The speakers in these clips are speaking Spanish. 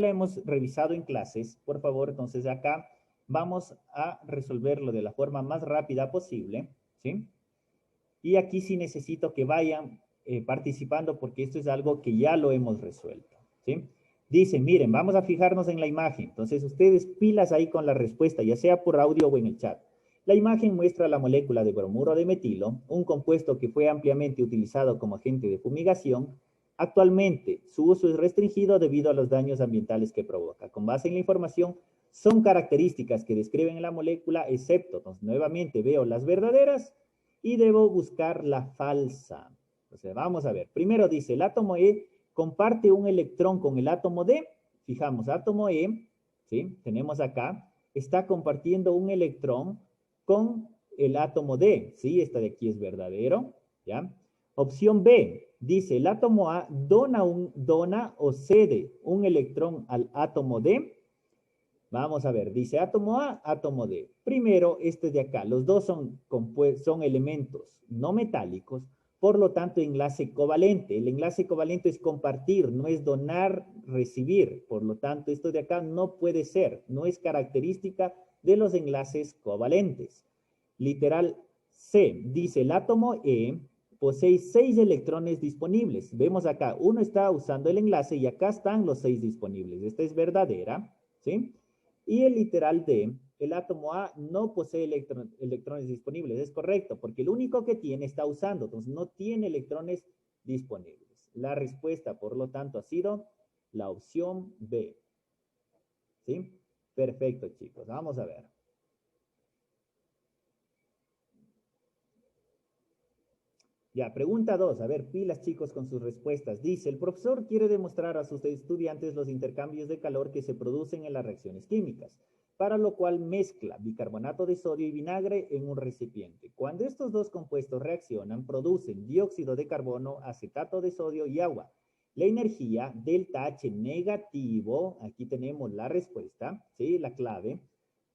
la hemos revisado en clases, por favor, entonces acá vamos a resolverlo de la forma más rápida posible, ¿sí? Y aquí sí necesito que vayan participando porque esto es algo que ya lo hemos resuelto, ¿sí? Dicen, miren, vamos a fijarnos en la imagen. Entonces, ustedes pilas ahí con la respuesta, ya sea por audio o en el chat. La imagen muestra la molécula de bromuro de metilo, un compuesto que fue ampliamente utilizado como agente de fumigación. Actualmente, su uso es restringido debido a los daños ambientales que provoca. Con base en la información, son características que describen la molécula, excepto, entonces, nuevamente veo las verdaderas y debo buscar la falsa. Entonces, vamos a ver. Primero dice, el átomo E comparte un electrón con el átomo D. Fijamos, átomo E, ¿sí? Tenemos acá, está compartiendo un electrón con el átomo D, ¿sí? Esta de aquí es verdadero, ¿ya? Opción B, dice, el átomo A dona o cede un electrón al átomo D. Vamos a ver, dice átomo A, átomo D. Primero, este de acá, los dos son elementos no metálicos, por lo tanto, enlace covalente. El enlace covalente es compartir, no es donar, recibir. Por lo tanto, esto de acá no puede ser, no es característica de los enlaces covalentes. Literal C, dice el átomo E posee 6 electrones disponibles. Vemos acá, uno está usando el enlace y acá están los 6 disponibles. Esta es verdadera, ¿sí? Y el literal D, el átomo A no posee electrones disponibles. Es correcto, porque el único que tiene está usando, entonces no tiene electrones disponibles. La respuesta, por lo tanto, ha sido la opción B. ¿Sí? Perfecto, chicos. Vamos a ver. Ya, pregunta 2. A ver, pilas, chicos, con sus respuestas. Dice, el profesor quiere demostrar a sus estudiantes los intercambios de calor que se producen en las reacciones químicas, para lo cual mezcla bicarbonato de sodio y vinagre en un recipiente. Cuando estos dos compuestos reaccionan, producen dióxido de carbono, acetato de sodio y agua. La energía delta H negativo, aquí tenemos la respuesta, ¿sí? La clave,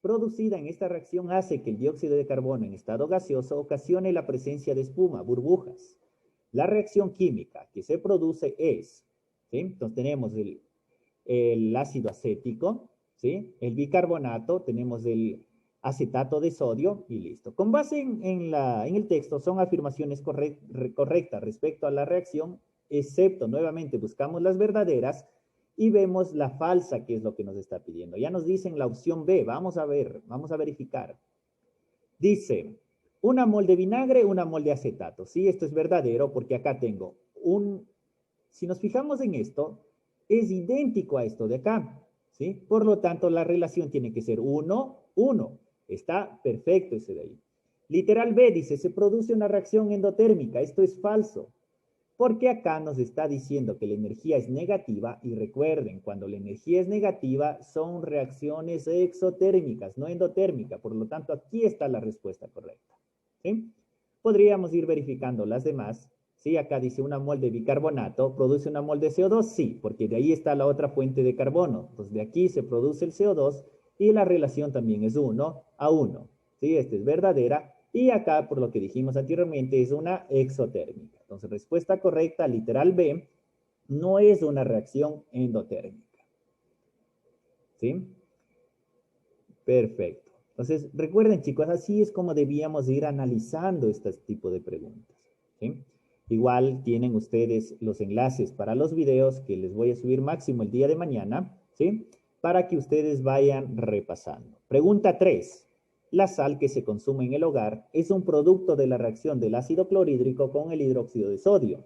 producida en esta reacción hace que el dióxido de carbono en estado gaseoso ocasione la presencia de espuma, burbujas. La reacción química que se produce es, ¿sí? Entonces tenemos el ácido acético, ¿sí? El bicarbonato, tenemos el acetato de sodio y listo. Con base en el texto son afirmaciones correctas respecto a la reacción, excepto, nuevamente, buscamos las verdaderas y vemos la falsa, que es lo que nos está pidiendo. Ya nos dicen la opción B, vamos a ver, vamos a verificar. Dice, una mol de vinagre, una mol de acetato. Sí, esto es verdadero porque acá tengo si nos fijamos en esto, es idéntico a esto de acá, ¿sí? Por lo tanto, la relación tiene que ser 1, 1. Está perfecto ese de ahí. Literal B dice, se produce una reacción endotérmica. Esto es falso. Porque acá nos está diciendo que la energía es negativa y recuerden, cuando la energía es negativa son reacciones exotérmicas, no endotérmicas. Por lo tanto, aquí está la respuesta correcta. ¿Sí? Podríamos ir verificando las demás. Sí, acá dice una mol de bicarbonato, ¿produce una mol de CO2? Sí, porque de ahí está la otra fuente de carbono. Entonces, de aquí se produce el CO2 y la relación también es 1 a 1. ¿Sí? Esta es verdadera. Y acá, por lo que dijimos anteriormente, es una exotérmica. Entonces, respuesta correcta, literal B, no es una reacción endotérmica. ¿Sí? Perfecto. Entonces, recuerden, chicos, así es como debíamos ir analizando este tipo de preguntas. ¿Sí? Igual tienen ustedes los enlaces para los videos que les voy a subir máximo el día de mañana, ¿sí? Para que ustedes vayan repasando. Pregunta 3. La sal que se consume en el hogar es un producto de la reacción del ácido clorhídrico con el hidróxido de sodio.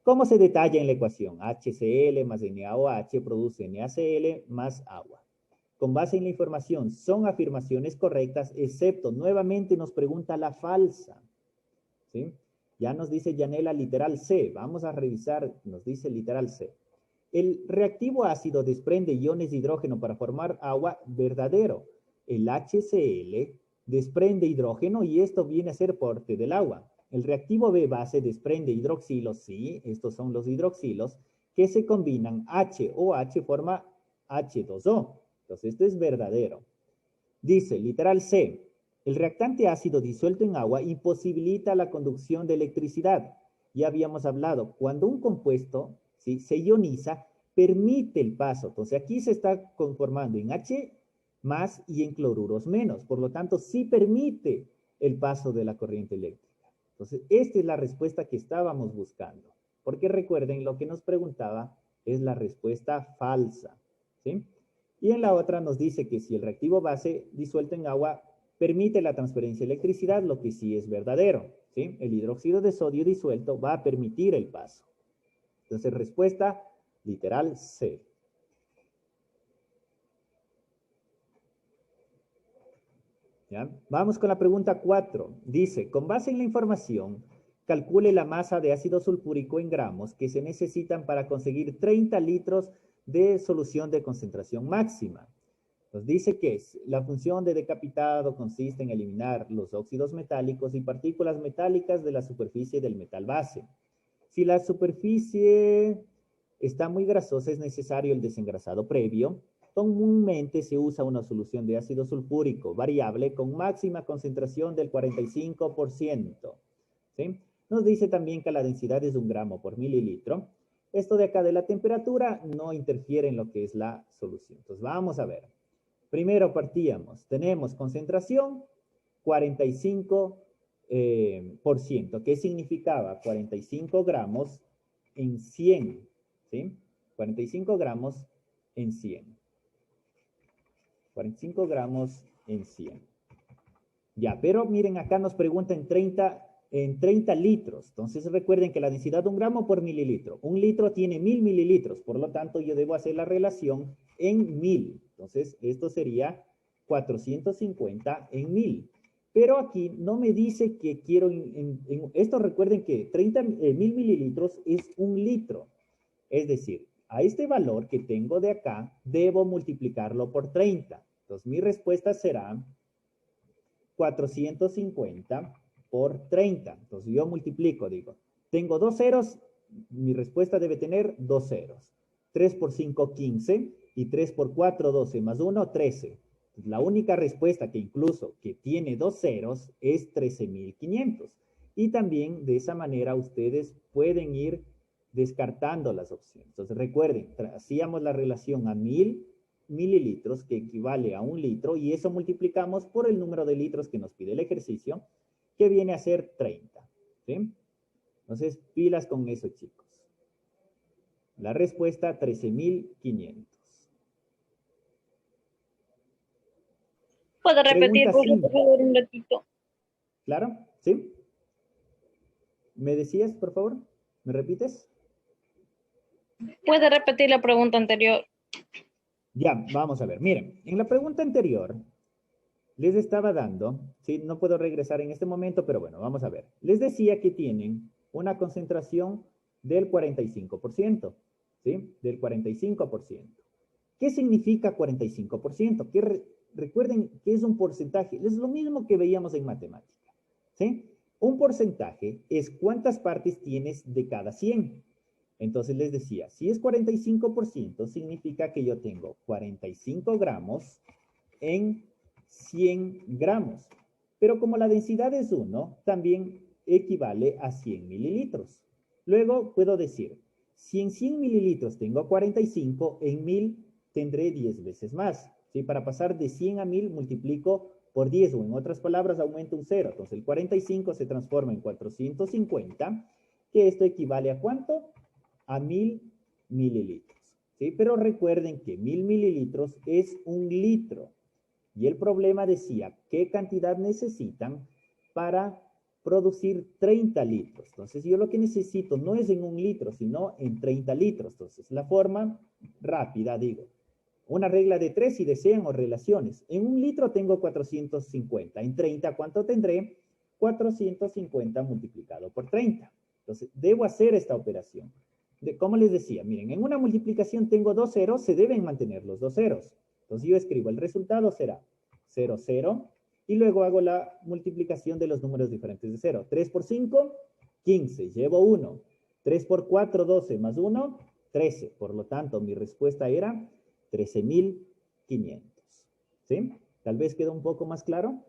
¿Cómo se detalla en la ecuación? HCl más NaOH produce NaCl más agua. Con base en la información, son afirmaciones correctas, excepto, nuevamente nos pregunta la falsa. ¿Sí? Ya nos dice Yanela literal C. Vamos a revisar, nos dice literal C. El reactivo ácido desprende iones de hidrógeno para formar agua, verdadero. El HCl desprende hidrógeno y esto viene a ser parte del agua. El reactivo B base desprende hidroxilos, sí, estos son los hidroxilos, que se combinan HOH forma H2O. Entonces, esto es verdadero. Dice, literal C, el reactante ácido disuelto en agua imposibilita la conducción de electricidad. Ya habíamos hablado, cuando un compuesto, ¿sí?, se ioniza, permite el paso. Entonces aquí se está conformando en H más y en cloruros menos. Por lo tanto, sí permite el paso de la corriente eléctrica. Entonces, esta es la respuesta que estábamos buscando. Porque recuerden, lo que nos preguntaba es la respuesta falsa, ¿sí? Y en la otra nos dice que si el reactivo base disuelto en agua permite la transferencia de electricidad, lo que sí es verdadero, ¿sí? El hidróxido de sodio disuelto va a permitir el paso. Entonces, respuesta literal C. ¿Ya? Vamos con la pregunta 4. Dice, con base en la información, calcule la masa de ácido sulfúrico en gramos que se necesitan para conseguir 30 litros de solución de concentración máxima. Nos dice que la función de decapitado consiste en eliminar los óxidos metálicos y partículas metálicas de la superficie del metal base. Si la superficie está muy grasosa, es necesario el desengrasado previo. Comúnmente se usa una solución de ácido sulfúrico variable con máxima concentración del 45%. ¿Sí? Nos dice también que la densidad es 1 gramo por mililitro. Esto de acá de la temperatura no interfiere en lo que es la solución. Entonces vamos a ver. Primero partíamos. Tenemos concentración 45%. ¿Qué significaba? 45 gramos en 100. ¿Sí? 45 gramos en 100. 45 gramos en 100. Ya, pero miren, acá nos pregunta en 30 litros. Entonces recuerden que la densidad de 1 gramo por mililitro. 1 litro tiene 1000 mililitros. Por lo tanto, yo debo hacer la relación en 1000. Entonces, esto sería 450 en 1000. Pero aquí no me dice que quiero, esto recuerden que 1000 mililitros es 1 litro. Es decir, a este valor que tengo de acá, debo multiplicarlo por 30. Entonces, mi respuesta será 450 por 30. Entonces, yo multiplico, digo, tengo 2 ceros, mi respuesta debe tener 2 ceros. 3 por 5, 15, y 3 por 4, 12, más 1, 13. La única respuesta que incluso que tiene 2 ceros es 13.500. Y también de esa manera ustedes pueden ir descartando las opciones. Entonces recuerden, hacíamos la relación a 1000 mililitros, que equivale a 1 litro, y eso multiplicamos por el número de litros que nos pide el ejercicio, que viene a ser 30. ¿Sí? Entonces, pilas con eso, chicos. La respuesta, 13.500. ¿Puedo repetir, Pregunta por 5. favor, un ratito? ¿Claro? ¿Sí? ¿Me decías, por favor? ¿Me repites? ¿Puede repetir la pregunta anterior? Ya, vamos a ver. Miren, en la pregunta anterior les estaba dando, ¿sí? No puedo regresar en este momento, pero bueno, vamos a ver. Les decía que tienen una concentración del 45%, ¿sí? Del 45%. ¿Qué significa 45%? Recuerden que es un porcentaje. Es lo mismo que veíamos en matemática, ¿sí? Un porcentaje es cuántas partes tienes de cada 100. Entonces les decía, si es 45%, significa que yo tengo 45 gramos en 100 gramos. Pero como la densidad es 1, también equivale a 100 mililitros. Luego puedo decir, si en 100 mililitros tengo 45, en 1000 tendré 10 veces más. ¿Sí? Para pasar de 100 a 1000 multiplico por 10, o en otras palabras aumento un 0. Entonces el 45 se transforma en 450, que esto equivale a ¿cuánto? A 1000 mililitros. ¿Sí? Pero recuerden que 1000 mililitros es 1 litro. Y el problema decía qué cantidad necesitan para producir 30 litros. Entonces, yo lo que necesito no es en 1 litro, sino en 30 litros. Entonces, la forma rápida, digo, una regla de 3 si desean o relaciones. En 1 litro tengo 450. En 30, ¿cuánto tendré? 450 multiplicado por 30. Entonces, debo hacer esta operación. Como les decía, miren, en una multiplicación tengo 2 ceros, se deben mantener los 2 ceros. Entonces yo escribo, el resultado será 0, 0, y luego hago la multiplicación de los números diferentes de 0. 3 por 5, 15, llevo 1. 3 por 4, 12, más 1, 13. Por lo tanto, mi respuesta era 13.500. ¿Sí? Tal vez quedó un poco más claro.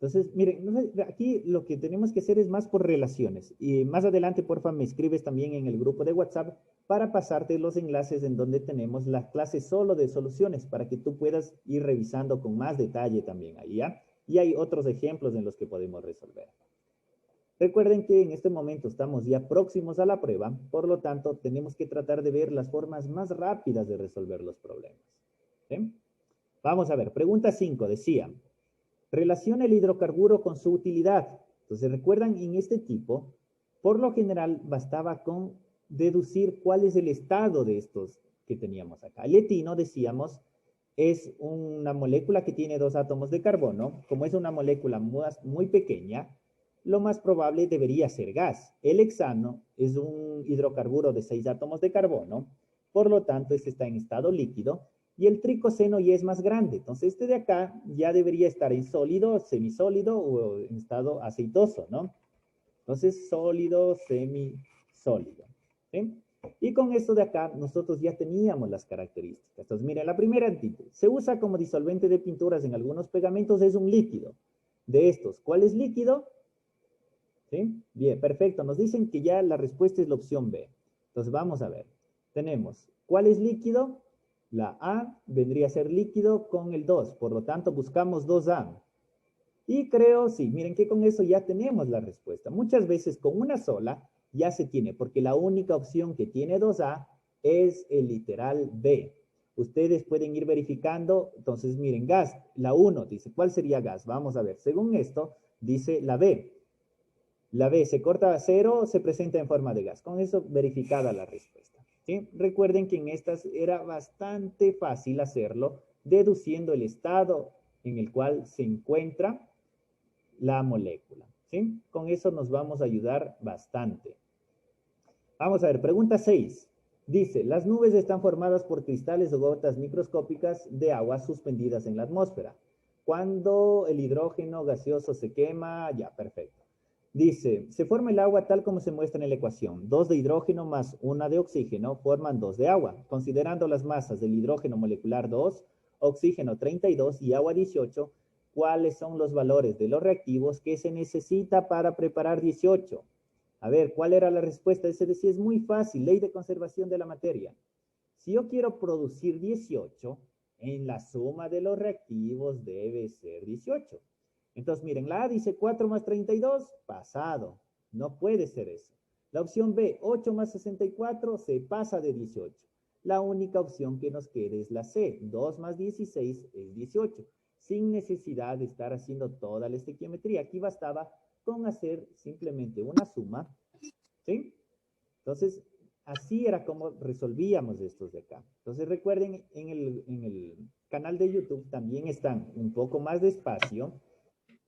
Entonces, miren, aquí lo que tenemos que hacer es más por relaciones. Y más adelante, porfa, me escribes también en el grupo de WhatsApp para pasarte los enlaces en donde tenemos las clases solo de soluciones, para que tú puedas ir revisando con más detalle también ahí, ¿ya? Y hay otros ejemplos en los que podemos resolver. Recuerden que en este momento estamos ya próximos a la prueba, por lo tanto, tenemos que tratar de ver las formas más rápidas de resolver los problemas. ¿Sí? Vamos a ver, pregunta 5, decía, relaciona el hidrocarburo con su utilidad. Entonces, recuerdan, en este tipo, por lo general, bastaba con deducir cuál es el estado de estos que teníamos acá. El etino, decíamos, es una molécula que tiene 2 átomos de carbono. Como es una molécula muy pequeña, lo más probable debería ser gas. El hexano es un hidrocarburo de 6 átomos de carbono, por lo tanto, este está en estado líquido, y el tricoseno ya es más grande. Entonces, este de acá ya debería estar en sólido, semisólido o en estado aceitoso, ¿no? Entonces, sólido, semisólido. ¿Sí? Y con esto de acá, nosotros ya teníamos las características. Entonces, miren, la primera antítesis. Se usa como disolvente de pinturas en algunos pegamentos, es un líquido. De estos, ¿cuál es líquido? ¿Sí? Bien, perfecto. Nos dicen que ya la respuesta es la opción B. Entonces, vamos a ver. Tenemos, ¿cuál es líquido? La A vendría a ser líquido con el 2. Por lo tanto, buscamos 2A. Y creo, sí, miren que con eso ya tenemos la respuesta. Muchas veces con una sola ya se tiene, porque la única opción que tiene 2A es el literal B. Ustedes pueden ir verificando. Entonces, miren, gas, la 1 dice, ¿cuál sería gas? Vamos a ver. Según esto, dice la B. La B se corta a 0, se presenta en forma de gas. Con eso verificada la respuesta. ¿Sí? Recuerden que en estas era bastante fácil hacerlo, deduciendo el estado en el cual se encuentra la molécula. ¿Sí? Con eso nos vamos a ayudar bastante. Vamos a ver, pregunta 6. Dice, las nubes están formadas por cristales o gotas microscópicas de agua suspendidas en la atmósfera. Cuando el hidrógeno gaseoso se quema, ya, perfecto. Dice, se forma el agua tal como se muestra en la ecuación. 2 de hidrógeno más 1 de oxígeno forman 2 de agua. Considerando las masas del hidrógeno molecular 2, oxígeno 32 y agua 18, ¿cuáles son los valores de los reactivos que se necesita para preparar 18? A ver, ¿cuál era la respuesta? Ese decía, es muy fácil, ley de conservación de la materia. Si yo quiero producir 18, en la suma de los reactivos debe ser 18. Entonces, miren, la A dice 4 más 32, pasado. No puede ser eso. La opción B, 8 más 64, se pasa de 18. La única opción que nos queda es la C, 2 más 16 es 18. Sin necesidad de estar haciendo toda la estequiometría. Aquí bastaba con hacer simplemente una suma, ¿sí? Entonces, así era como resolvíamos estos de acá. Entonces, recuerden, en el canal de YouTube también están un poco más despacio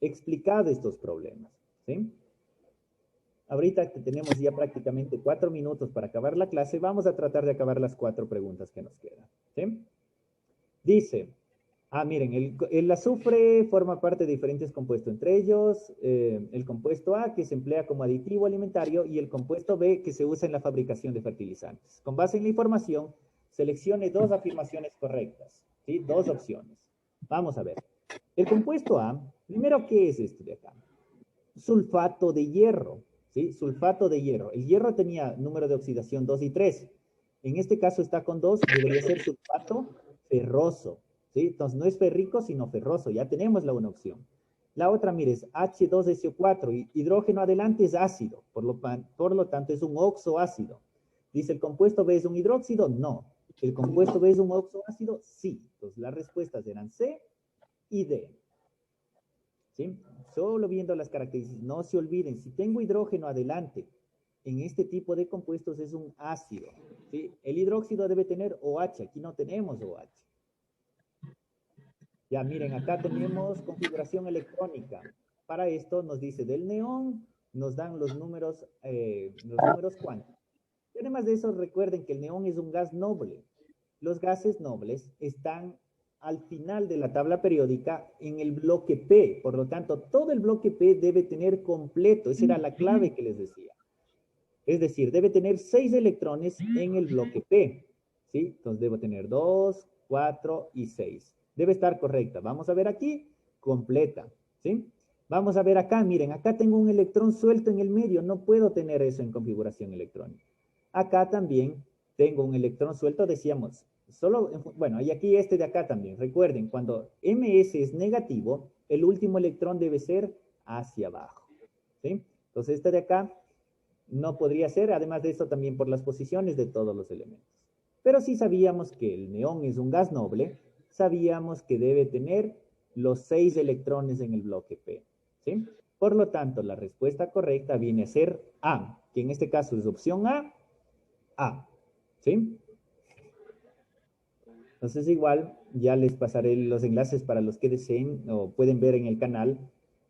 explicados estos problemas, ¿sí? Ahorita que tenemos ya prácticamente 4 minutos para acabar la clase, vamos a tratar de acabar las 4 preguntas que nos quedan, ¿sí? Dice, miren, el azufre forma parte de diferentes compuestos, entre ellos el compuesto A, que se emplea como aditivo alimentario, y el compuesto B, que se usa en la fabricación de fertilizantes. Con base en la información, seleccione 2 afirmaciones correctas, ¿sí? 2 opciones. Vamos a ver. El compuesto A, primero, ¿qué es esto de acá? Sulfato de hierro, ¿sí? Sulfato de hierro. El hierro tenía número de oxidación 2 y 3. En este caso está con 2, debería ser sulfato ferroso, ¿sí? Entonces no es ferrico, sino ferroso. Ya tenemos la una opción. La otra, mire, es H2SO4. Hidrógeno adelante es ácido, por lo tanto es un oxoácido. Dice, ¿el compuesto B es un hidróxido? No. ¿El compuesto B es un oxoácido? Sí. Entonces las respuestas eran C y D. ¿Sí? Solo viendo las características. No se olviden, si tengo hidrógeno adelante, en este tipo de compuestos es un ácido. ¿Sí? El hidróxido debe tener OH, aquí no tenemos OH. Ya miren, acá tenemos configuración electrónica. Para esto nos dice del neón, nos dan los números cuánticos. Y además de eso, recuerden que el neón es un gas noble. Los gases nobles están al final de la tabla periódica en el bloque P. Por lo tanto, todo el bloque P debe tener completo. Esa era la clave que les decía. Es decir, debe tener 6 electrones en el bloque P. ¿Sí? Entonces, debo tener 2, 4 y 6. Debe estar correcta. Vamos a ver aquí, completa. ¿Sí? Vamos a ver acá, miren, acá tengo un electrón suelto en el medio, no puedo tener eso en configuración electrónica. Acá también tengo un electrón suelto, decíamos, solo, bueno, y aquí este de acá también. Recuerden, cuando ms es negativo, el último electrón debe ser hacia abajo, ¿sí? Entonces este de acá no podría ser, además de eso también por las posiciones de todos los elementos. Pero si sabíamos que el neón es un gas noble, sabíamos que debe tener los 6 electrones en el bloque P, ¿sí? Por lo tanto, la respuesta correcta viene a ser A, que en este caso es opción A, ¿sí? Entonces igual ya les pasaré los enlaces para los que deseen o pueden ver en el canal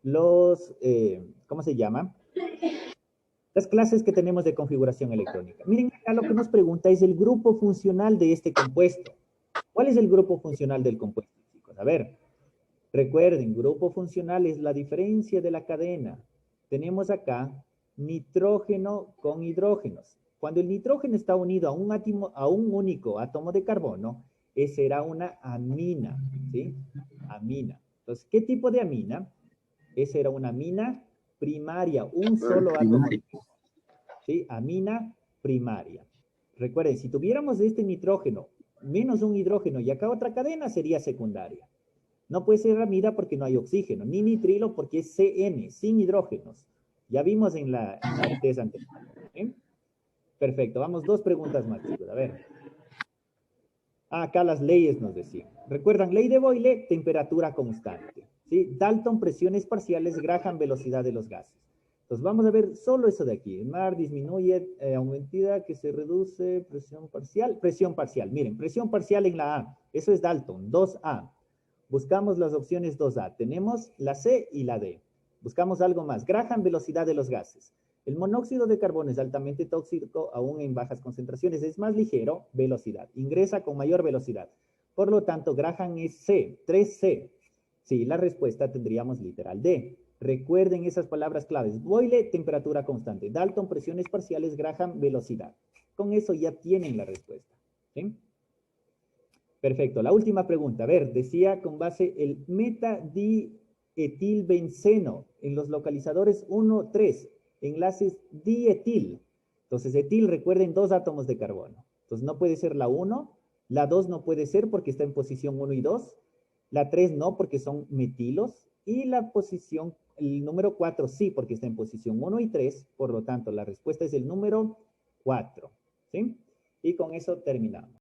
los, ¿cómo se llama? Las clases que tenemos de configuración electrónica. Miren, acá lo que nos pregunta es el grupo funcional de este compuesto. ¿Cuál es el grupo funcional del compuesto, chicos? A ver, recuerden, grupo funcional es la diferencia de la cadena. Tenemos acá nitrógeno con hidrógenos. Cuando el nitrógeno está unido a un único átomo de carbono, esa será una amina, ¿sí? Amina. Entonces, ¿qué tipo de amina? Esa era una amina primaria, un solo átomo de carbono, ¿sí? Amina primaria. Recuerden, si tuviéramos este nitrógeno menos un hidrógeno y acá otra cadena, sería secundaria. No puede ser amida porque no hay oxígeno, ni nitrilo porque es CN, sin hidrógenos. Ya vimos en la test anterior. ¿Sí? Perfecto, vamos, 2 preguntas más, chicos. A ver. Acá las leyes nos decían. ¿Recuerdan? Ley de Boyle, temperatura constante. ¿Sí? Dalton, presiones parciales, Graham, velocidad de los gases. Entonces vamos a ver solo eso de aquí. El mar disminuye a medida que se reduce presión parcial. Presión parcial. Miren, presión parcial en la A. Eso es Dalton, 2A. Buscamos las opciones 2A. Tenemos la C y la D. Buscamos algo más. Graham, velocidad de los gases. El monóxido de carbono es altamente tóxico aún en bajas concentraciones. Es más ligero, velocidad. Ingresa con mayor velocidad. Por lo tanto, Graham es C, 3C. Sí, la respuesta tendríamos literal D. Recuerden esas palabras claves. Boyle, temperatura constante. Dalton, presiones parciales. Graham, velocidad. Con eso ya tienen la respuesta. ¿Sí? Perfecto. La última pregunta. A ver, decía con base el metadietilbenceno en los localizadores 1, 3. Enlaces dietil. Entonces, etil, recuerden, 2 átomos de carbono. Entonces, no puede ser la 1. La 2 no puede ser porque está en posición 1 y 2. La 3 no porque son metilos. Y la posición, el número 4 sí porque está en posición 1 y 3. Por lo tanto, la respuesta es el número 4. ¿Sí? Y con eso terminamos.